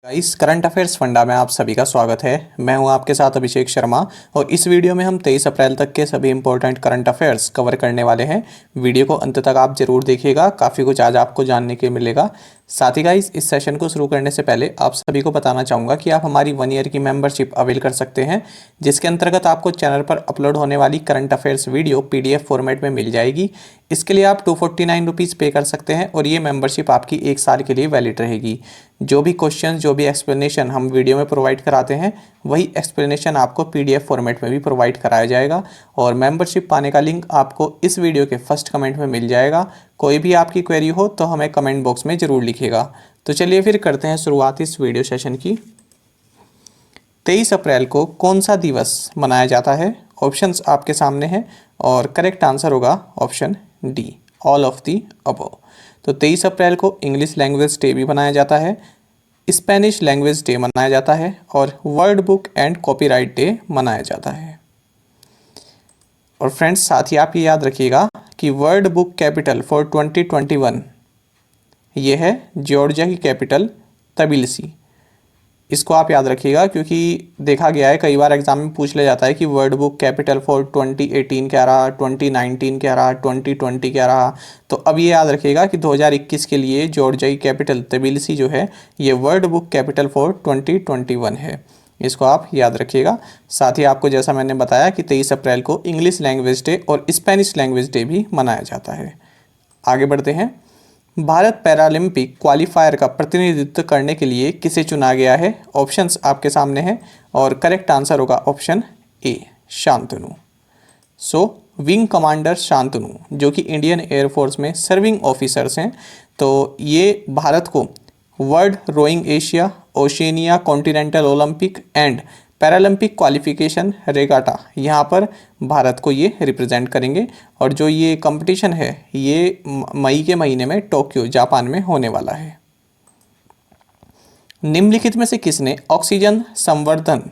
Guys, current affairs funda में आप सभी का स्वागत है। मैं हूं आपके साथ अभिषेक शर्मा और इस वीडियो में हम 23 अप्रैल तक के सभी इंपॉर्टेंट करंट अफेयर्स कवर करने वाले हैं। वीडियो को अंत तक आप जरूर देखिएगा, काफ़ी कुछ आज आपको जानने के मिलेगा। साथ ही गाइस, इस सेशन को शुरू करने से पहले आप सभी को बताना चाहूँगा कि आप हमारी 1 ईयर की मेंबरशिप अवेल कर सकते हैं, जिसके अंतर्गत आपको चैनल पर अपलोड होने वाली current affairs video PDF format में मिल जाएगी। इसके लिए आप 249 रुपीज़ पे कर सकते हैं और ये मेंबरशिप आपकी 1 साल के लिए वैलिड रहेगी। जो भी क्वेश्चन, जो भी एक्सप्लेनेशन हम वीडियो में प्रोवाइड कराते हैं, वही एक्सप्लेनेशन आपको PDF फॉर्मेट में भी प्रोवाइड कराया जाएगा और मेंबरशिप पाने का लिंक आपको इस वीडियो के फर्स्ट कमेंट में मिल जाएगा। कोई भी आपकी क्वेरी हो तो हमें कमेंट बॉक्स में ज़रूर लिखिएगा। तो चलिए फिर करते हैं शुरुआत इस वीडियो सेशन की। 23 अप्रैल को कौन सा दिवस मनाया जाता है? ऑप्शंस आपके सामने हैं और करेक्ट आंसर होगा option D, all of the above. तो 23 अप्रैल को इंग्लिश लैंग्वेज डे भी मनाया जाता है, स्पेनिश लैंग्वेज डे मनाया जाता है और word book and copyright day मनाया जाता है। और फ्रेंड्स, साथ ही आप ये याद रखिएगा कि वर्ल्ड बुक कैपिटल फॉर 2021 ये है जॉर्जिया की कैपिटल तबिलिसी। इसको आप याद रखिएगा क्योंकि देखा गया है कई बार एग्जाम में पूछ लिया जाता है कि वर्ल्ड बुक कैपिटल फॉर 2018 क्या रहा, 2019 क्या रहा, 2020 क्या रहा। तो अब ये याद रखिएगा कि 2021 के लिए जॉर्जिया की कैपिटल तबिलिसी जो है ये वर्ल्ड बुक कैपिटल फॉर 2021 है। इसको आप याद रखिएगा। साथ ही आपको जैसा मैंने बताया कि 23 अप्रैल को इंग्लिश लैंग्वेज डे और स्पेनिश लैंग्वेज डे भी मनाया जाता है। आगे बढ़ते हैं। भारत पैरालंपिक क्वालिफायर का प्रतिनिधित्व करने के लिए किसे चुना गया है? ऑप्शंस आपके सामने हैं और करेक्ट आंसर होगा option A, Shantanu. Wing commander Shantanu जो कि इंडियन एयरफोर्स में सर्विंग ऑफिसर्स हैं, तो ये भारत को world rowing Asia, Oceania continental olympic and paralympic qualification regatta, यहाँ पर भारत को ये रिप्रेजेंट करेंगे। और जो ये कंपटीशन है ये मई के महीने में टोक्यो जापान में होने वाला है। निम्नलिखित में से किसने ऑक्सीजन संवर्धन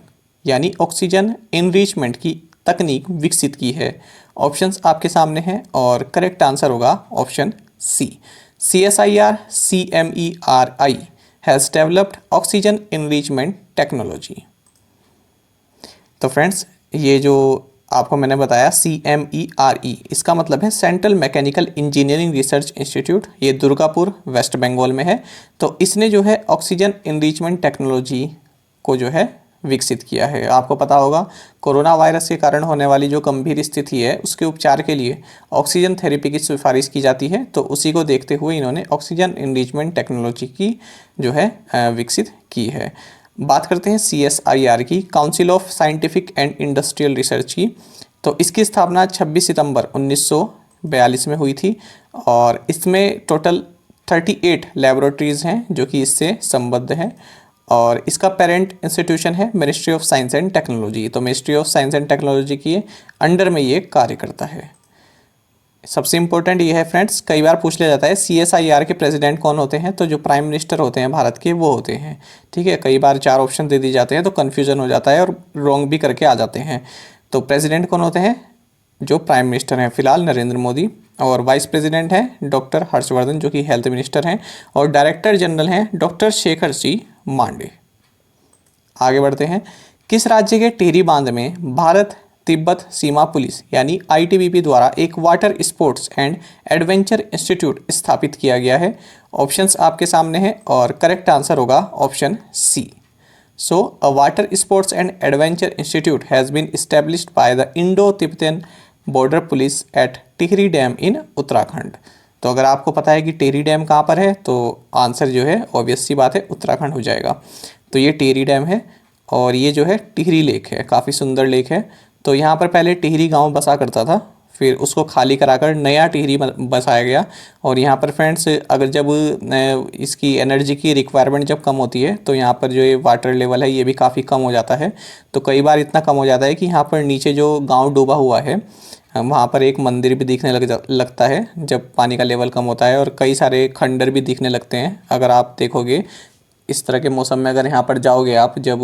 यानी ऑक्सीजन इनरिचमेंट की तकनीक विकसित की है? ऑप्शंस आपके सामने हैं और करेक्ट आंसर होगा option C, CSIR CMERI has developed oxygen enrichment technology. तो फ्रेंड्स, ये जो आपको मैंने बताया CMERE, इसका मतलब है central mechanical engineering research institute, ये दुर्गापुर वेस्ट बंगाल में है। तो इसने जो है ऑक्सीजन इनरिचमेंट टेक्नोलॉजी को जो है विकसित किया है। आपको पता होगा कोरोना वायरस के कारण होने वाली जो गंभीर स्थिति है उसके उपचार के लिए ऑक्सीजन थेरेपी की सिफारिश की जाती है। तो उसी को देखते हुए इन्होंने ऑक्सीजन इनरिचमेंट टेक्नोलॉजी की जो है विकसित की है। बात करते हैं CSIR की, council of scientific and industrial research की। तो इसकी स्थापना 26 सितंबर 1942 में हुई थी और इसमें टोटल 38 लेबोरेटरीज़ हैं जो कि इससे संबद्ध हैं और इसका पेरेंट इंस्टीट्यूशन है ministry of science and technology. तो ministry of science and technology की अंडर में ये कार्य करता है। सबसे इंपॉर्टेंट ये है फ्रेंड्स, कई बार पूछ लिया जाता है CSIR के प्रेसिडेंट कौन होते हैं? तो जो प्राइम मिनिस्टर होते हैं भारत के वो होते हैं। ठीक है, कई बार 4 ऑप्शन दे दिए जाते हैं तो कन्फ्यूजन हो जाता है और रॉन्ग भी करके आ जाते हैं। तो प्रेसिडेंट कौन होते हैं? जो प्राइम मिनिस्टर हैं, फिलहाल नरेंद्र मोदी। और वाइस प्रेसिडेंट हैं डॉक्टर हर्षवर्धन जो कि हेल्थ मिनिस्टर हैं और डायरेक्टर जनरल हैं डॉक्टर शेखर सी मांडे। आगे बढ़ते हैं। किस राज्य के टिहरी बांध में भारत तिब्बत सीमा पुलिस यानी ITBP द्वारा एक water sports and adventure institute स्थापित किया गया है? ऑप्शंस आपके सामने हैं और करेक्ट आंसर होगा option C. A water sports and adventure institute has been established by the Indo Tibetan border police at Tehri dam in Uttarakhand. तो अगर आपको पता है कि टिहरी डैम कहाँ पर है तो आंसर जो है ऑब्वियस सी बात है उत्तराखंड हो जाएगा। तो ये टिहरी डैम है और ये जो है टिहरी लेक है, काफ़ी सुंदर लेक है। तो यहाँ पर पहले टिहरी गांव बसा करता था, फिर उसको खाली कराकर नया टिहरी बसाया गया। और यहाँ पर फ्रेंड्स, अगर जब इसकी एनर्जी की रिक्वायरमेंट जब कम होती है तो यहाँ पर जो ये वाटर लेवल है ये भी काफ़ी कम हो जाता है। तो कई बार इतना कम हो जाता है कि यहाँ पर नीचे जो गांव डूबा हुआ है वहाँ पर एक मंदिर भी दिखने लगता है जब पानी का लेवल कम होता है और कई सारे खंडर भी दिखने लगते हैं। अगर आप देखोगे इस तरह के मौसम में, अगर यहाँ पर जाओगे आप जब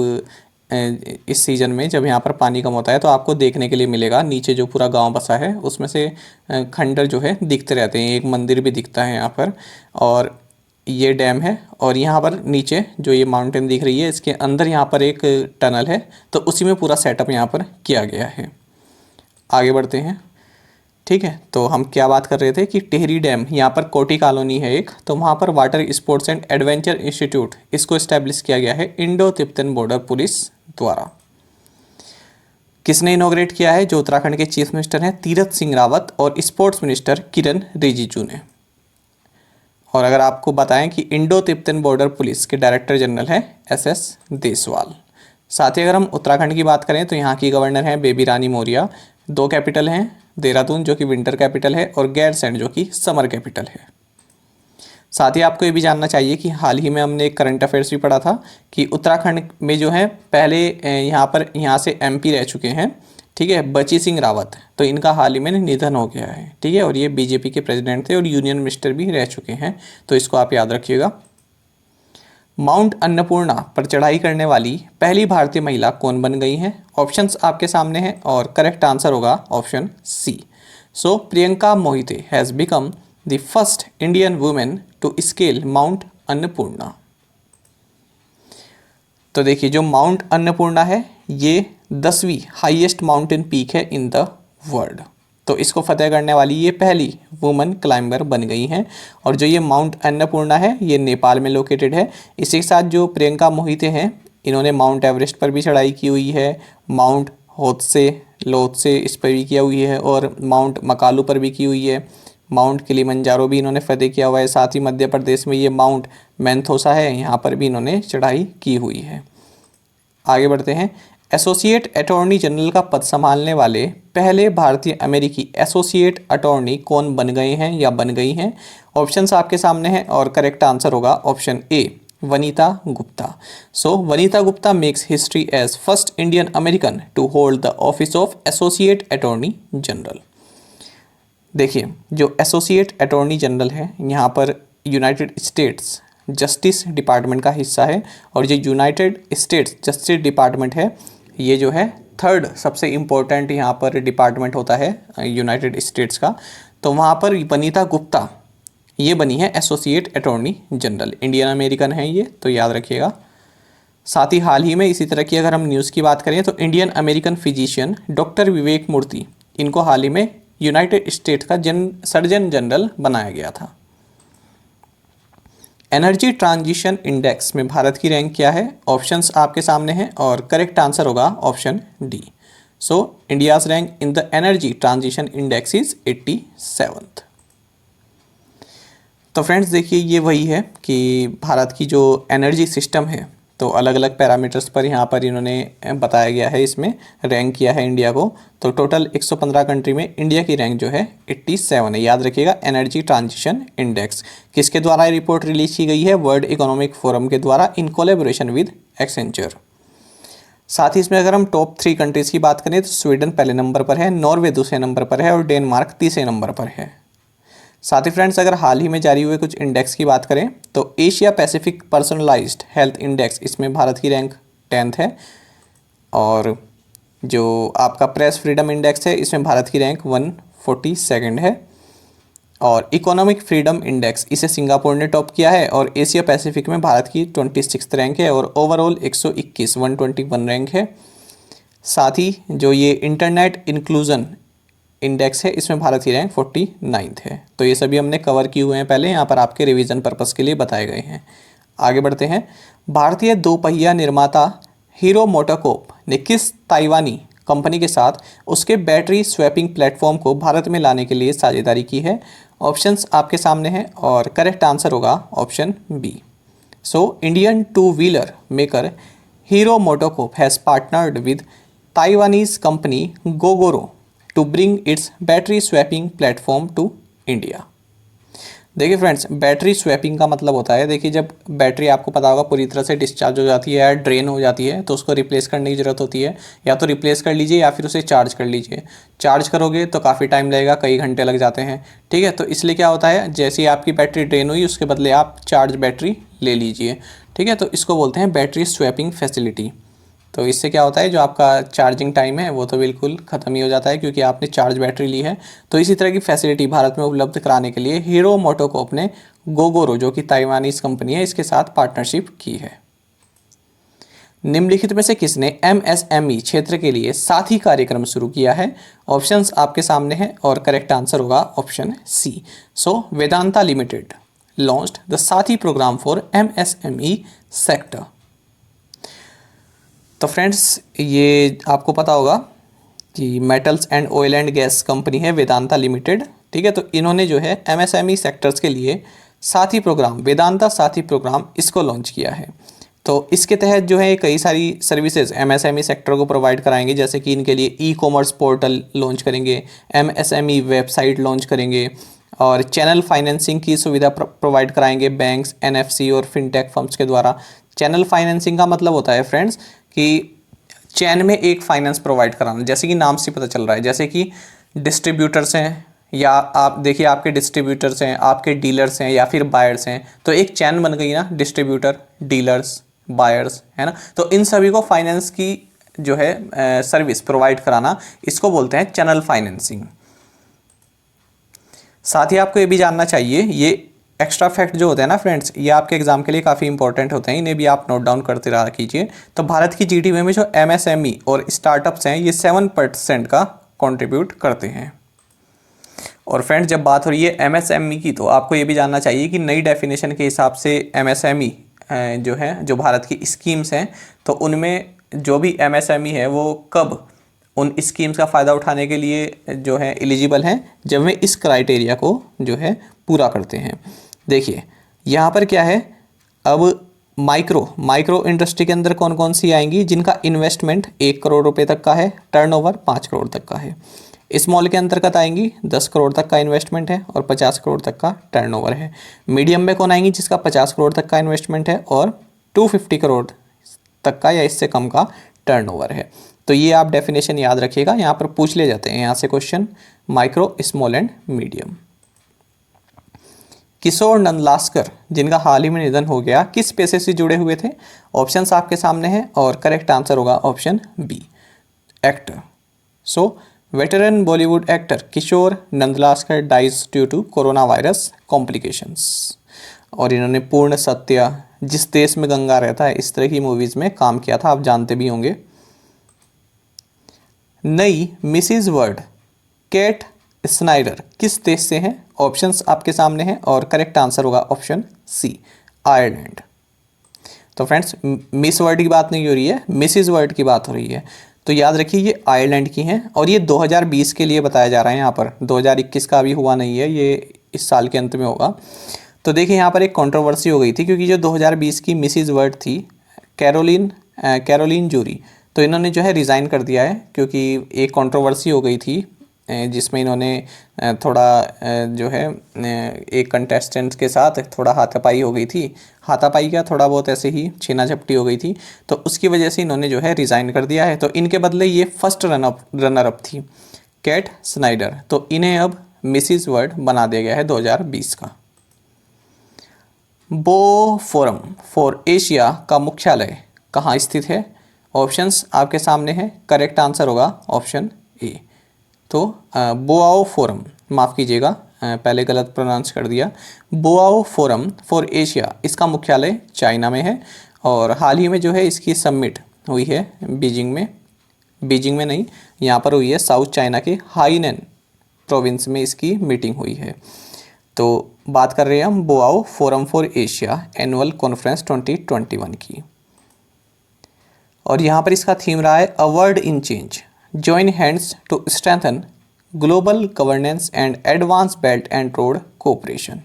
इस सीज़न में जब यहाँ पर पानी कम होता है तो आपको देखने के लिए मिलेगा नीचे जो पूरा गांव बसा है उसमें से खंडर जो है दिखते रहते हैं। एक मंदिर भी दिखता है यहाँ पर। और ये डैम है और यहाँ पर नीचे जो ये माउंटेन दिख रही है इसके अंदर यहाँ पर एक टनल है, तो उसी में पूरा सेटअप यहाँ पर किया गया है। आगे बढ़ते हैं। ठीक है, तो हम क्या बात कर रहे थे कि टिहरी डैम, यहाँ पर कोटी कॉलोनी है एक, तो वहाँ पर water sports and adventure institute इसको इस्टेब्लिश किया गया है इंडो तिब्बतन बॉर्डर पुलिस द्वारा। किसने इनॉग्रेट किया है? जो उत्तराखंड के चीफ मिनिस्टर हैं तीरथ सिंह रावत और स्पोर्ट्स मिनिस्टर किरण रिजिजू ने। और अगर आपको बताएं कि इंडो तिब्बतन बॉर्डर पुलिस के डायरेक्टर जनरल हैं एसएस देसवाल। साथ ही अगर हम उत्तराखंड की बात करें तो यहाँ की गवर्नर हैं बेबी रानी मौर्य। 2 कैपिटल हैं, देहरादून जो कि विंटर कैपिटल है और गैरसैंण जो कि समर कैपिटल है। साथ ही आपको ये भी जानना चाहिए कि हाल ही में हमने एक करंट अफेयर्स भी पढ़ा था कि उत्तराखंड में जो है पहले यहाँ से एमपी रह चुके हैं, ठीक है, बची सिंह रावत, तो इनका हाल ही में निधन हो गया है। ठीक है, और ये बीजेपी के प्रेसिडेंट थे और यूनियन मिनिस्टर भी रह चुके हैं, तो इसको आप याद रखिएगा। माउंट अन्नपूर्णा पर चढ़ाई करने वाली पहली भारतीय महिला कौन बन गई हैं? ऑप्शंस आपके सामने हैं और करेक्ट आंसर होगा option C. So Priyanka Mohite has become the first Indian women to scale mount Annapurna. तो देखिए जो माउंट अन्नपूर्णा है ये 10वीं हाईएस्ट माउंटेन पीक है इन द वर्ल्ड, तो इसको फतेह करने वाली ये पहली वुमन क्लाइंबर बन गई हैं। और जो ये माउंट अन्नपूर्णा है ये नेपाल में लोकेटेड है। इसी के साथ जो प्रियंका मोहिते हैं इन्होंने माउंट एवरेस्ट पर भी चढ़ाई की हुई है, माउंट लोत्से इस पर भी किया हुई है और माउंट मकालू पर भी की हुई है, माउंट किलिमंजारो भी इन्होंने फतेह किया हुआ है। साथ ही मध्य प्रदेश में ये माउंट मैंथोसा है, यहाँ पर भी इन्होंने चढ़ाई की हुई है। आगे बढ़ते हैं। एसोसिएट अटॉर्नी जनरल का पद संभालने वाले पहले भारतीय अमेरिकी एसोसिएट अटॉर्नी कौन बन गए हैं या बन गई हैं? ऑप्शंस आपके सामने हैं और करेक्ट आंसर होगा option A, Vanita Gupta. So Vanita Gupta makes history as first Indian American to hold the office of associate attorney general. देखिए जो एसोसिएट अटॉर्नी जनरल है यहाँ पर यूनाइटेड स्टेट्स जस्टिस डिपार्टमेंट का हिस्सा है और जो यूनाइटेड स्टेट्स जस्टिस डिपार्टमेंट है ये जो है 3rd सबसे इम्पोर्टेंट यहाँ पर डिपार्टमेंट होता है यूनाइटेड स्टेट्स का। तो वहाँ पर वनीता गुप्ता ये बनी है associate attorney general, Indian American है ये, तो याद रखिएगा। साथ ही हाल ही में इसी तरह की अगर हम न्यूज़ की बात करें तो इंडियन अमेरिकन फिजिशियन डॉक्टर विवेक मूर्ति, इनको हाल ही में यूनाइटेड स्टेट्स का सर्जन जनरल बनाया गया था। एनर्जी ट्रांजिशन इंडेक्स में भारत की रैंक क्या है? ऑप्शंस आपके सामने हैं और करेक्ट आंसर होगा option D. So India's rank in the energy transition index is 87th। तो फ्रेंड्स देखिए ये वही है कि भारत की जो एनर्जी सिस्टम है तो अलग अलग पैरामीटर्स पर यहाँ पर इन्होंने बताया गया है, इसमें रैंक किया है इंडिया को। तो टोटल 115 कंट्री में इंडिया की रैंक जो है 87 है। याद रखिएगा एनर्जी ट्रांजिशन इंडेक्स किसके द्वारा रिपोर्ट रिलीज की गई है? वर्ल्ड इकोनॉमिक फोरम के द्वारा इन कोलैबोरेशन विद एक्सेंचर। साथ ही इसमें अगर हम टॉप 3 कंट्रीज़ की बात करें तो स्वीडन पहले नंबर पर है, नॉर्वे दूसरे नंबर पर है और डेनमार्क तीसरे नंबर पर है। साथ ही फ्रेंड्स अगर हाल ही में जारी हुए कुछ इंडेक्स की बात करें तो Asia Pacific personalised health index, इसमें भारत की रैंक 10th है। और जो आपका प्रेस फ्रीडम इंडेक्स है इसमें भारत की रैंक 142nd है। और इकोनॉमिक फ्रीडम इंडेक्स इसे सिंगापुर ने टॉप किया है और एशिया पैसिफिक में भारत की 26th रैंक है और ओवरऑल 121 रैंक है। साथ ही जो ये इंटरनेट इंक्लूजन इंडेक्स है इसमें भारत की रैंक 49th है। तो ये सभी हमने कवर किए हुए हैं पहले, यहाँ पर आपके रिवीजन पर्पस के लिए बताए गए हैं। आगे बढ़ते हैं। भारतीय 2 पहिया निर्माता हीरो मोटोकॉर्प ने किस ताइवानी कंपनी के साथ उसके बैटरी स्वैपिंग प्लेटफॉर्म को भारत में लाने के लिए साझेदारी की है? ऑप्शंस आपके सामने हैं और करेक्ट आंसर होगा option B. So Indian two wheeler maker Hero MotoCorp has partnered with Taiwanese company Gogoro to bring its battery swapping platform to India. देखिए फ्रेंड्स बैटरी स्वैपिंग का मतलब होता है, देखिए जब बैटरी आपको पता होगा पूरी तरह से डिस्चार्ज हो जाती है या ड्रेन हो जाती है तो उसको रिप्लेस करने की ज़रूरत होती है। या तो रिप्लेस कर लीजिए या फिर उसे चार्ज कर लीजिए। चार्ज करोगे तो काफ़ी टाइम लगेगा, कई घंटे लग जाते हैं। ठीक है, तो इसलिए क्या होता है जैसे ही आपकी बैटरी ड्रेन हुई उसके बदले आप चार्ज बैटरी ले लीजिए। ठीक है, तो इसको बोलते हैं बैटरी स्वैपिंग फैसिलिटी। तो इससे क्या होता है जो आपका चार्जिंग टाइम है वो तो बिल्कुल ख़त्म ही हो जाता है क्योंकि आपने चार्ज बैटरी ली है। तो इसी तरह की फैसिलिटी भारत में उपलब्ध कराने के लिए हीरो मोटोकॉर्प ने गोगोरो जो कि ताइवानीज कंपनी है इसके साथ पार्टनरशिप की है। निम्नलिखित में से किसने एमएसएमई क्षेत्र के लिए साथी कार्यक्रम शुरू किया है? ऑप्शंस आपके सामने हैं और करेक्ट आंसर होगा option C. So Vedanta Limited launched the Saathi program for MSME sector. तो फ्रेंड्स ये आपको पता होगा कि metals and oil and gas company है वेदांता लिमिटेड, ठीक है। तो इन्होंने जो है एमएसएमई सेक्टर्स के लिए साथी प्रोग्राम, वेदांता साथी प्रोग्राम, इसको लॉन्च किया है। तो इसके तहत जो है कई सारी सर्विसेज एमएसएमई सेक्टर को प्रोवाइड कराएंगे, जैसे कि इनके लिए ई कॉमर्स पोर्टल लॉन्च करेंगे, एमएसएमई वेबसाइट लॉन्च करेंगे और चैनल फाइनेंसिंग की सुविधा प्रोवाइड कराएंगे बैंक्स, एनएफसी और फिनटेक फर्म्स के द्वारा। चैनल फाइनेंसिंग का मतलब होता है फ्रेंड्स कि चैन में एक फाइनेंस प्रोवाइड कराना, जैसे कि नाम से पता चल रहा है, जैसे कि डिस्ट्रीब्यूटर्स हैं या आप देखिए आपके डिस्ट्रीब्यूटर्स हैं, आपके डीलर्स हैं या फिर बायर्स हैं, तो एक चैन बन गई ना, डिस्ट्रीब्यूटर, डीलर्स, बायर्स, है ना। तो इन सभी को फाइनेंस की जो है सर्विस प्रोवाइड कराना, इसको बोलते हैं चैनल फाइनेंसिंग। साथ ही आपको ये भी जानना चाहिए, ये एक्स्ट्रा फैक्ट जो होते हैं ना फ्रेंड्स, ये आपके एग्जाम के लिए काफ़ी इंपॉर्टेंट होते हैं, इन्हें भी आप नोट डाउन करते रहा कीजिए। तो भारत की जीडीपी में जो एमएसएमई और स्टार्टअप्स हैं ये 7% का कंट्रीब्यूट करते हैं। और फ्रेंड्स जब बात हो रही है एमएसएमई की, तो आपको ये भी जानना चाहिए कि नई डेफिनेशन के हिसाब से एमएसएमई जो है, जो भारत की स्कीम्स हैं, तो उनमें जो भी एमएसएमई है वो कब उन स्कीम्स का फ़ायदा उठाने के लिए जो है एलिजिबल हैं, जब वे इस क्राइटेरिया को जो है पूरा करते हैं। देखिए यहाँ पर क्या है, अब माइक्रो इंडस्ट्री के अंदर कौन कौन सी आएंगी, जिनका इन्वेस्टमेंट 1 करोड़ रुपए तक का है, टर्नओवर 5 करोड़ तक का है। स्मॉल के अंतर्गत आएंगी 10 करोड़ तक का इन्वेस्टमेंट है और 50 करोड़ तक का टर्नओवर है। मीडियम में कौन आएंगी, जिसका 50 करोड़ तक का इन्वेस्टमेंट है और 250 करोड़ तक का या इससे कम का टर्नओवर है। तो ये आप डेफिनेशन याद रखिएगा, यहाँ पर पूछ ले जाते हैं यहाँ से question, micro, small and medium. Kishore Nandlaskar जिनका हाल ही में निधन हो गया, किस पेशे से जुड़े हुए थे? ऑप्शंस आपके सामने हैं और करेक्ट आंसर होगा option B, actor. So veteran Bollywood actor Kishore Nandlaskar dies due to corona virus complications. और इन्होंने पूर्ण सत्य, जिस देश में गंगा रहता है, इस तरह की मूवीज़ में काम किया था, आप जानते भी होंगे। नई मिसिज वर्ल्ड केट स्नाइडर किस देश से हैं? ऑप्शंस आपके सामने हैं और करेक्ट आंसर होगा ऑप्शन सी, आयरलैंड। तो फ्रेंड्स मिस वर्ल्ड की बात नहीं हो रही है, मिसिज वर्ल्ड की बात हो रही है। तो याद रखिए ये आयरलैंड की हैं और ये 2020 के लिए बताया जा रहा है यहाँ पर, 2021 का अभी हुआ नहीं है, ये इस साल के अंत में होगा। तो देखिए यहाँ पर एक कंट्रोवर्सी हो गई थी, क्योंकि जो 2020 की मिसिज वर्ल्ड थी कैरोलिन जूरी, तो इन्होंने जो है रिज़ाइन कर दिया है, क्योंकि एक कंट्रोवर्सी हो गई थी जिसमें इन्होंने थोड़ा जो है एक कंटेस्टेंट के साथ थोड़ा हाथापाई हो गई थी, हाथापाई क्या, थोड़ा बहुत ऐसे ही छीना झपटी हो गई थी, तो उसकी वजह से इन्होंने जो है रिज़ाइन कर दिया है। तो इनके बदले ये फर्स्ट रनर अप थी कैट स्नाइडर, तो इन्हें अब मिसिज वर्ल्ड बना दिया गया है 2020 का। बो फोरम फॉर एशिया का मुख्यालय कहाँ स्थित है? ऑप्शंस आपके सामने हैं, करेक्ट आंसर होगा ऑप्शन ए। तो बोआओ फोरम, माफ़ कीजिएगा पहले गलत प्रोनाउंस कर दिया, बोआओ फोरम फॉर एशिया, इसका मुख्यालय चाइना में है। और हाल ही में जो है इसकी समिट हुई है बीजिंग में नहीं, यहाँ पर हुई है साउथ चाइना के हाइनन प्रोविंस में इसकी मीटिंग हुई है। तो बात कर रहे हैं हम Boao forum for Asia annual conference 2021 की। और यहाँ पर इसका थीम रहा है a world in change, join hands to strengthen global governance and advance belt and road cooperation.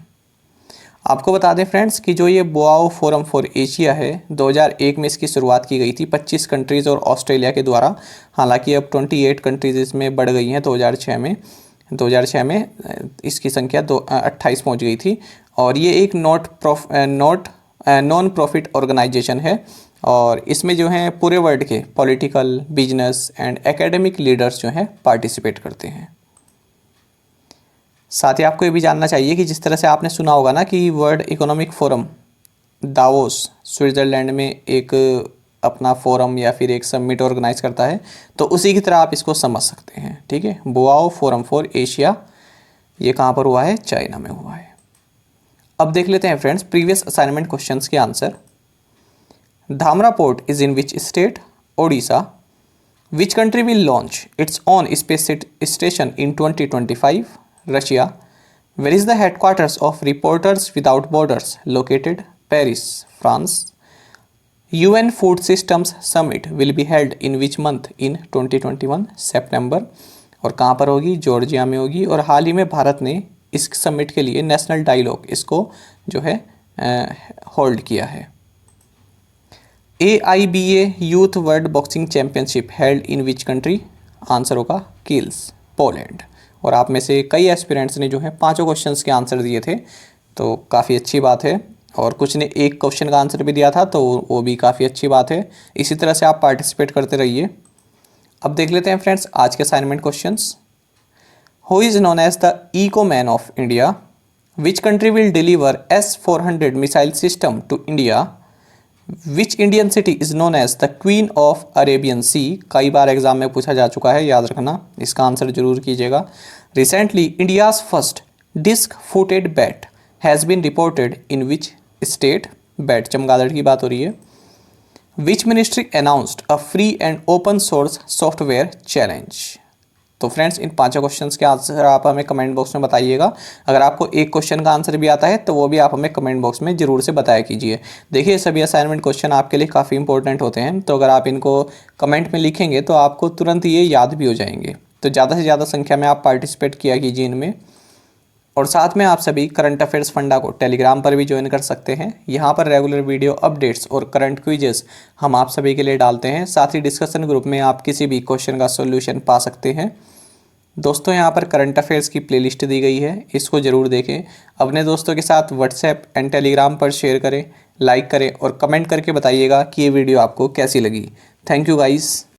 आपको बता दें फ्रेंड्स कि जो ये बोआओ फोरम फॉर एशिया है, 2001 में इसकी शुरुआत की गई थी 25 कंट्रीज़ और ऑस्ट्रेलिया के द्वारा। हालांकि अब 28 कंट्रीज़ इसमें बढ़ गई हैं। 2006 में इसकी संख्या 28 पहुँच गई थी। और ये एक नॉन प्रॉफिट ऑर्गेनाइजेशन है और इसमें जो हैं पूरे वर्ल्ड के political, business and academic leaders जो हैं पार्टिसिपेट करते हैं। साथ ही आपको ये भी जानना चाहिए कि जिस तरह से आपने सुना होगा ना कि world economic forum Davos Switzerland में एक अपना फोरम या फिर एक समिट ऑर्गेनाइज करता है, तो उसी की तरह आप इसको समझ सकते हैं। ठीक है, बोआओ फोरम फॉर एशिया ये कहाँ पर हुआ है? चाइना में हुआ है। अब देख लेते हैं फ्रेंड्स प्रीवियस असाइनमेंट क्वेश्चंस के answer. Dhamra port is in which state? Odisha. Which country will launch its own space station in 2025? Russia. Where is the headquarters of reporters without borders located? Paris, France. UN food systems summit will be held in which month in 2021? September. और कहाँ पर होगी? Georgia में होगी। और हाल ही में भारत ने इस समिट के लिए नेशनल डायलॉग इसको जो है होल्ड किया है। AIBA youth world boxing championship held in which country? Answer होगा किल्स, पोलैंड। और आप में से कई एस्पिरेंट्स ने जो है पांचों क्वेश्चंस के आंसर दिए थे, तो काफ़ी अच्छी बात है। और कुछ ने एक क्वेश्चन का आंसर भी दिया था, तो वो भी काफ़ी अच्छी बात है। इसी तरह से आप पार्टिसिपेट करते रहिए। अब देख लेते हैं फ्रेंड्स आज के assignment questions. Who is known as the echo man of India? Which country will deliver S-400 missile system to India? Which Indian city is known as the queen of Arabian sea? कई बार exam में पूछा जा चुका है, याद रखना, इसका आंसर जरूर कीजिएगा। Recently India's first disc footed bat has been reported in which state? Bat चमगादड़ की बात हो रही है। Which ministry announced a free and open source software challenge? तो फ्रेंड्स इन पांचों क्वेश्चंस के आंसर आप हमें कमेंट बॉक्स में बताइएगा। अगर आपको एक क्वेश्चन का आंसर भी आता है तो वो भी आप हमें कमेंट बॉक्स में जरूर से बताया कीजिए। देखिए सभी असाइनमेंट क्वेश्चन आपके लिए काफ़ी इंपॉर्टेंट होते हैं, तो अगर आप इनको कमेंट में लिखेंगे तो आपको तुरंत ये याद भी हो जाएंगे। तो ज़्यादा से ज़्यादा संख्या में आप पार्टिसिपेट किया कीजिए इनमें। और साथ में आप सभी करंट अफेयर्स फंडा को टेलीग्राम पर भी ज्वाइन कर सकते हैं। यहाँ पर रेगुलर वीडियो अपडेट्स और करंट क्विजेस हम आप सभी के लिए डालते हैं। साथ ही डिस्कशन ग्रुप में आप किसी भी क्वेश्चन का सॉल्यूशन पा सकते हैं। दोस्तों यहाँ पर करंट अफेयर्स की प्लेलिस्ट दी गई है, इसको ज़रूर देखें। अपने दोस्तों के साथ व्हाट्सएप एंड टेलीग्राम पर शेयर करें, लाइक करें और कमेंट करके बताइएगा कि ये वीडियो आपको कैसी लगी। Thank you guys.